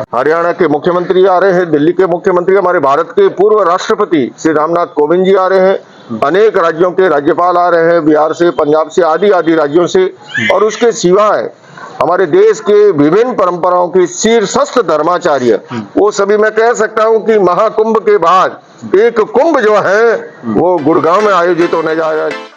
हरियाणा के मुख्यमंत्री आ रहे हैं, दिल्ली के मुख्यमंत्री, हमारे भारत के पूर्व राष्ट्रपति श्री रामनाथ कोविंद जी आ रहे हैं, अनेक राज्यों के राज्यपाल आ रहे हैं, बिहार से, पंजाब से, आदि आदि राज्यों से। और उसके सिवाय हमारे देश के विभिन्न परंपराओं के शीर्षस्थ धर्माचार्य, वो सभी, मैं कह सकता हूं कि महाकुंभ के बाद एक कुंभ जो है वो गुड़गांव में आयोजित होने जा रहा है।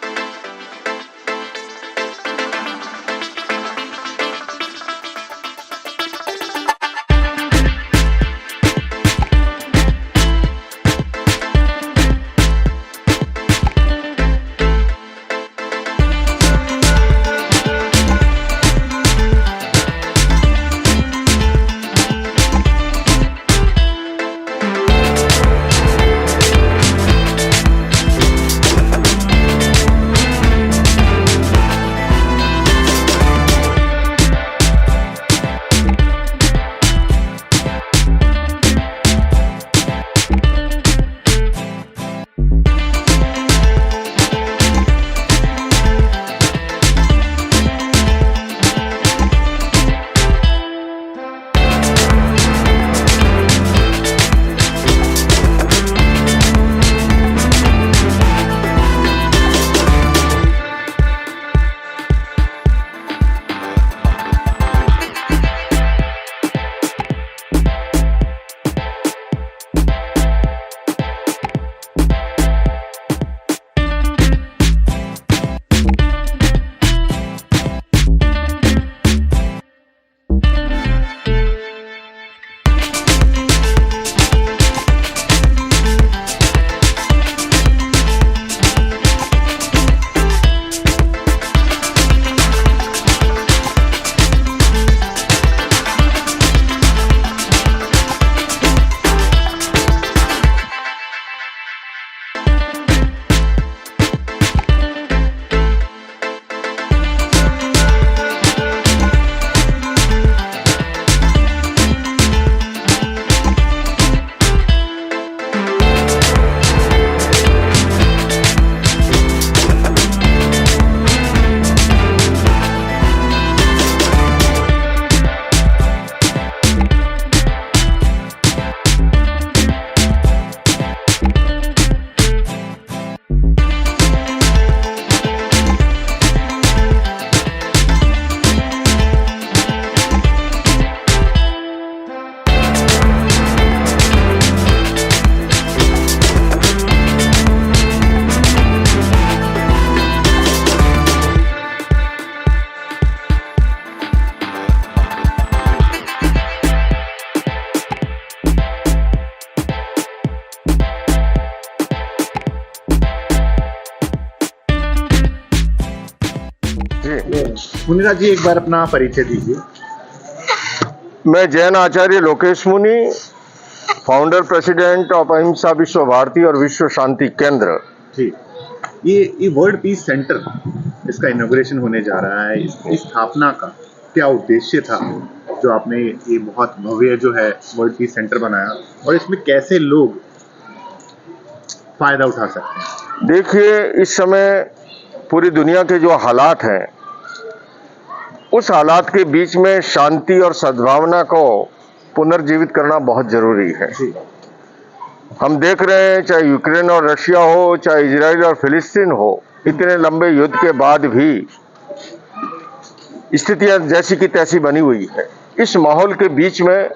मुनिराज जी, एक बार अपना परिचय दीजिए। मैं जैन आचार्य लोकेश मुनि, फाउंडर प्रेसिडेंट ऑफ अहिंसा विश्व भारती और विश्व शांति केंद्र। जी, ये वर्ल्ड पीस सेंटर, इसका इनॉग्रेशन होने जा रहा है। इस स्थापना का क्या उद्देश्य था जो आपने ये बहुत भव्य जो है वर्ल्ड पीस सेंटर बनाया, और इसमें कैसे लोग फायदा उठा सकते हैं? देखिए, इस समय पूरी दुनिया के जो हालात हैं, उस हालात के बीच में शांति और सद्भावना को पुनर्जीवित करना बहुत जरूरी है। हम देख रहे हैं, चाहे यूक्रेन और रशिया हो, चाहे इजराइल और फिलिस्तीन हो, इतने लंबे युद्ध के बाद भी स्थितियां जैसी की तैसी बनी हुई है। इस माहौल के बीच में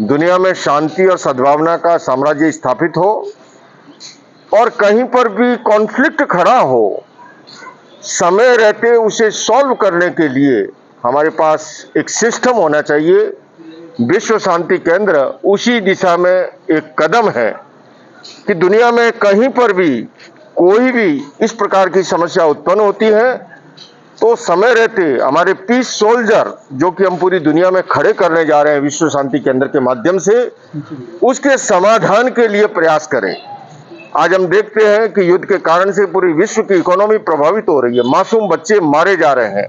दुनिया में शांति और सद्भावना का साम्राज्य स्थापित हो और कहीं पर भी कॉन्फ्लिक्ट खड़ा हो, समय रहते उसे सॉल्व करने के लिए हमारे पास एक सिस्टम होना चाहिए। विश्व शांति केंद्र उसी दिशा में एक कदम है कि दुनिया में कहीं पर भी कोई भी इस प्रकार की समस्या उत्पन्न होती है तो समय रहते हमारे पीस सोल्जर, जो कि हम पूरी दुनिया में खड़े करने जा रहे हैं विश्व शांति केंद्र के माध्यम से, उसके समाधान के लिए प्रयास करें। आज हम देखते हैं कि युद्ध के कारण से पूरी विश्व की इकोनॉमी प्रभावित हो रही है, मासूम बच्चे मारे जा रहे हैं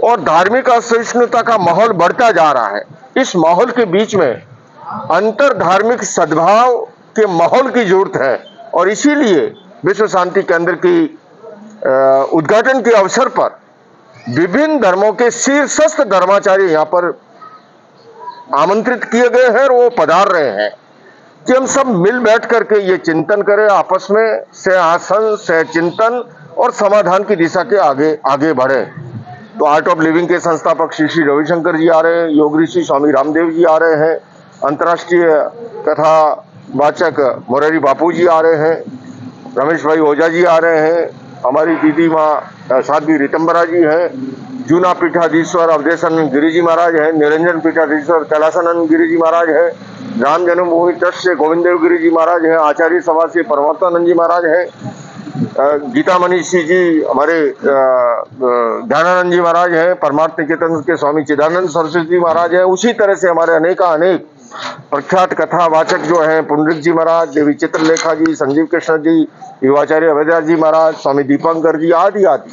और धार्मिक असहिष्णुता का माहौल बढ़ता जा रहा है। इस माहौल के बीच में अंतर धार्मिक सद्भाव के माहौल की जरूरत है और इसीलिए विश्व शांति केंद्र की उद्घाटन के अवसर पर विभिन्न धर्मों के शीर्षस्थ धर्माचार्य यहाँ पर आमंत्रित किए गए हैं और वो पधार रहे हैं कि हम सब मिल बैठ करके ये चिंतन करें, आपस में सह सह चिंतन और समाधान की दिशा के आगे आगे बढ़े। तो आर्ट ऑफ लिविंग के संस्थापक श्री श्री रविशंकर जी आ रहे हैं, योग ऋषि स्वामी रामदेव जी आ रहे हैं, अंतर्राष्ट्रीय कथा वाचक मोरारी बापू जी आ रहे हैं, रमेश भाई ओझा जी आ रहे हैं, हमारी दीदी माँ साध्वी रितंबरा जी हैं, जूना पीठाधीश्वर अवधेशानंद गिरी जी महाराज हैं, निरंजन पीठाधीश्वर कैलासानंद गिरी जी महाराज हैं, राम जन्मभूमि ट्रस्ट से गोविंद देव गिरी जी महाराज हैं, आचार्य सभा से परमात्मानंद जी महाराज हैं, गीता मनीषी जी हमारे ज्ञानानंद जी महाराज हैं, परमार्थ निकेतन के स्वामी चिदानंद सरस्वती जी महाराज हैं। उसी तरह से हमारे अनेक प्रख्यात कथावाचक जो हैं, पुंडरिक जी महाराज, देवी चित्रलेखा जी, संजीव कृष्ण जी, युवाचार्य अवैधार जी महाराज, स्वामी दीपंकर जी आदि आदि।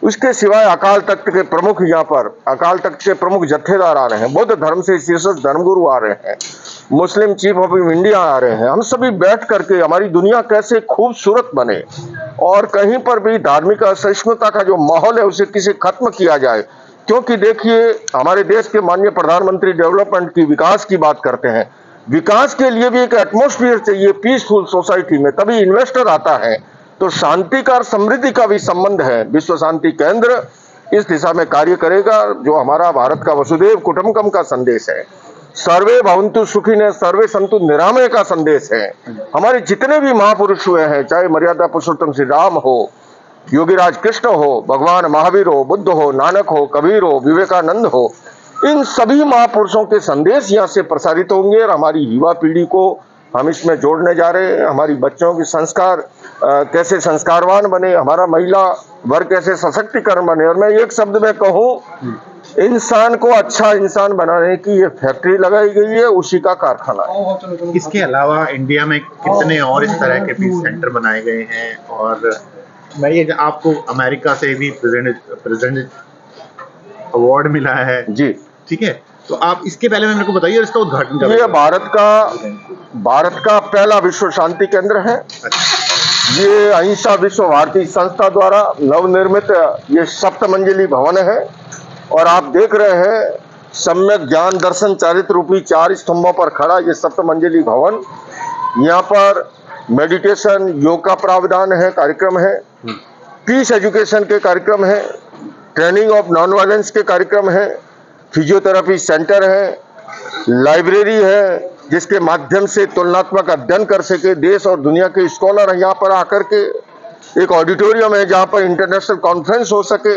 उसके सिवाय अकाल तख्त के प्रमुख यहाँ पर अकाल तख्त के प्रमुख जत्थेदार आ रहे हैं, बौद्ध धर्म से शीर्षस्थ धर्मगुरु आ रहे हैं, मुस्लिम चीफ ऑफ इंडिया आ रहे हैं। हम सभी बैठ करके हमारी दुनिया कैसे खूबसूरत बने और कहीं पर भी धार्मिक असहिष्णुता का जो माहौल है उसे किसे खत्म किया जाए। क्योंकि देखिए, हमारे देश के माननीय प्रधानमंत्री डेवलपमेंट की, विकास की बात करते हैं। विकास के लिए भी एक एटमॉस्फेयर चाहिए पीसफुल सोसाइटी में, तभी इन्वेस्टर आता है। तो शांति का और समृद्धि का भी संबंध है। विश्व शांति केंद्र इस दिशा में कार्य करेगा, जो हमारा भारत का वसुदेव कुटुंबकम का संदेश है, सर्वे भवन्तु सुखिनः सर्वे सन्तु निरामय का संदेश है। हमारे जितने भी महापुरुष हुए हैं, चाहे मर्यादा पुरुषोत्तम श्री राम हो, योगीराज कृष्ण हो, भगवान महावीर हो, बुद्ध हो, नानक हो, कबीर हो, विवेकानंद हो, इन सभी महापुरुषों के संदेश यहाँ से प्रसारित होंगे और हमारी युवा पीढ़ी को हम इसमें जोड़ने जा रहे हैं। हमारी बच्चों के संस्कार कैसे संस्कारवान बने, हमारा महिला वर्ग कैसे सशक्तिकरण बने। और मैं एक शब्द में कहूँ, इंसान को अच्छा इंसान बनाने की ये फैक्ट्री लगाई गई है, उसी का कारखाना है। इसके अलावा इंडिया में कितने और इस तरह के पीस सेंटर बनाए गए हैं? और मैं ये आपको अमेरिका से भी प्रेसिडेंट अवार्ड मिला है जी, ठीक है, तो आप इसके पहले मेरे को बताइए और इसका उद्घाटन करें। ये भारत का पहला विश्व शांति केंद्र है। ये अहिंसा विश्व भारती संस्था द्वारा नवनिर्मित ये 7 मंजिली भवन है और आप देख रहे हैं सम्यक ज्ञान दर्शन चारित्र रूपी 4 स्तंभों पर खड़ा ये 7 मंजिली भवन। यहाँ पर मेडिटेशन, योग का प्रावधान है, कार्यक्रम है, पीस एजुकेशन के कार्यक्रम है, ट्रेनिंग ऑफ नॉन वायलेंस के कार्यक्रम है, फिजियोथेरेपी सेंटर है, लाइब्रेरी है जिसके माध्यम से तुलनात्मक अध्ययन कर सके देश और दुनिया के स्कॉलर यहाँ पर आकर के, एक ऑडिटोरियम है जहाँ पर इंटरनेशनल कॉन्फ्रेंस हो सके।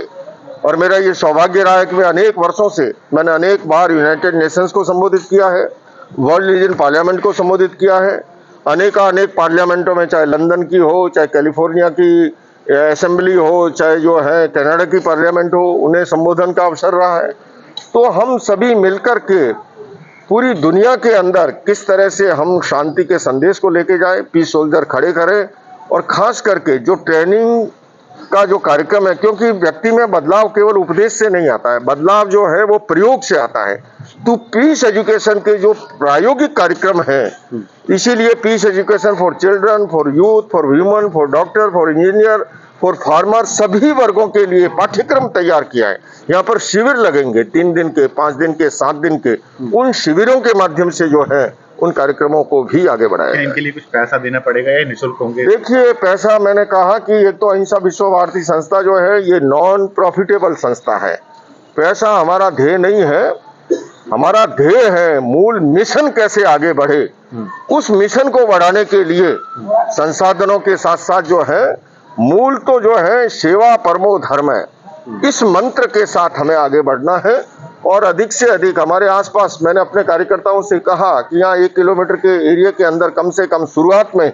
और मेरा ये सौभाग्य रहा है कि मैं अनेक वर्षों से मैंने अनेक बार यूनाइटेड नेशंस को संबोधित किया है, वर्ल्ड रीजन पार्लियामेंट को संबोधित किया है, अनेक पार्लियामेंटों में, चाहे लंदन की हो, चाहे कैलिफोर्निया की असेंबली हो, चाहे जो है कनाडा की पार्लियामेंट हो, उन्हें संबोधन का अवसर रहा है। तो हम सभी मिलकर के पूरी दुनिया के अंदर किस तरह से हम शांति के संदेश को लेके जाए, पीस सोल्जर खड़े करें, और खास करके जो ट्रेनिंग का जो कार्यक्रम है, क्योंकि व्यक्ति में बदलाव केवल उपदेश से नहीं आता है, बदलाव जो है वो प्रयोग से आता है। तो पीस एजुकेशन के जो प्रायोगिक कार्यक्रम है, इसीलिए peace education for children, for youth, for human, for doctor, for engineer, for farmer, सभी वर्गों के लिए पाठ्यक्रम तैयार किया है। यहाँ पर शिविर लगेंगे 3 दिन के, 5 दिन के, 7 दिन के। उन शिविरों के माध्यम से जो है उन कार्यक्रमों को भी आगे बढ़ाया जाए। इनके लिए कुछ पैसा देना पड़ेगा या निःशुल्क होंगे? देखिए, पैसा मैंने कहा कि एक तो अहिंसा विश्व भारती संस्था जो है ये नॉन प्रॉफिटेबल संस्था है, पैसा हमारा ध्येय नहीं है। हमारा ध्येय है मूल मिशन कैसे आगे बढ़े, उस मिशन को बढ़ाने के लिए संसाधनों के साथ साथ जो है मूल तो जो है सेवा परमो धर्म है, इस मंत्र के साथ हमें आगे बढ़ना है। और अधिक से अधिक हमारे आसपास, मैंने अपने कार्यकर्ताओं से कहा कि यहाँ 1 किलोमीटर के एरिया के अंदर कम से कम शुरुआत में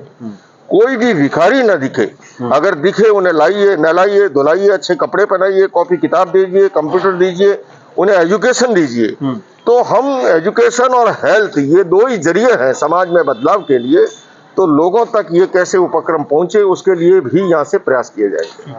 कोई भी भिखारी न दिखे, अगर दिखे उन्हें लाइए, नहलाइए, धुलाइए, अच्छे कपड़े पहनाइए, कॉपी किताब दीजिए, कंप्यूटर दीजिए, उन्हें एजुकेशन दीजिए। तो हम एजुकेशन और हेल्थ, ये 2 ही जरिए हैं समाज में बदलाव के लिए। तो लोगों तक ये कैसे उपक्रम पहुंचे, उसके लिए भी यहाँ से प्रयास किए जाएंगे।